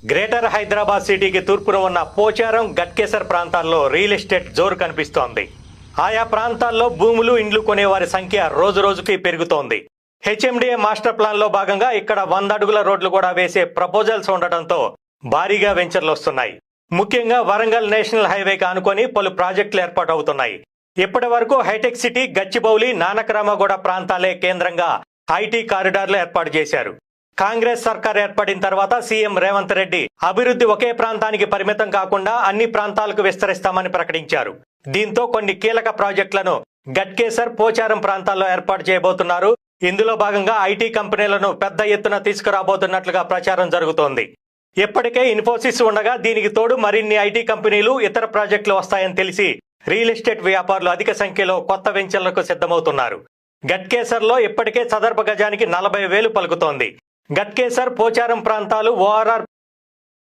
Greater Hyderabad సిటీకి తూర్పున ఉన్న పోచారం, గట్కేసర్ ప్రాంతాల్లో రియల్ ఎస్టేట్ జోరు కనిపిస్తోంది. ఆయా ప్రాంతాల్లో భూములు, ఇండ్లు కొనేవారి సంఖ్య రోజు రోజుకి పెరుగుతోంది. హెచ్ఎండిఏ మాస్టర్ ప్లాన్ లో భాగంగా ఇక్కడ 100 అడుగుల రోడ్లు కూడా వేసే ప్రపోజల్స్ ఉండటంతో భారీగా వెంచర్లు వస్తున్నాయి. ముఖ్యంగా వరంగల్ నేషనల్ హైవేకి ఆనుకొని పలు ప్రాజెక్టులు ఏర్పాటు అవుతున్నాయి. ఇప్పటి వరకు హైటెక్ సిటీ, గచ్చిబౌలి, నానక్రామగూడ ప్రాంతాలే కేంద్రంగా ఐటీ కారిడార్లు ఏర్పాటు చేశారు. కాంగ్రెస్ సర్కార్ ఏర్పడిన తర్వాత సీఎం రేవంత్ రెడ్డి అభివృద్ధి ఒకే ప్రాంతానికి పరిమితం కాకుండా అన్ని ప్రాంతాలకు విస్తరిస్తామని ప్రకటించారు. దీంతో కొన్ని కీలక ప్రాజెక్టులను గట్కేసర్, పోచారం ప్రాంతాల్లో ఏర్పాటు చేయబోతున్నారు. ఇందులో భాగంగా ఐటీ కంపెనీలను పెద్ద ఎత్తున తీసుకురాబోతున్నట్లుగా ప్రచారం జరుగుతోంది. ఇప్పటికే ఇన్ఫోసిస్ ఉండగా దీనికి తోడు మరిన్ని ఐటీ కంపెనీలు, ఇతర ప్రాజెక్టులు వస్తాయని తెలిసి రియల్ ఎస్టేట్ వ్యాపారులు అధిక సంఖ్యలో కొత్త వెంచర్లకు సిద్ధమవుతున్నారు. గట్కేసర్లో ఇప్పటికే చదరపు గజానికి 40,000 పలుకుతోంది. గట్కేసర్, పోచారం ప్రాంతాలు ORR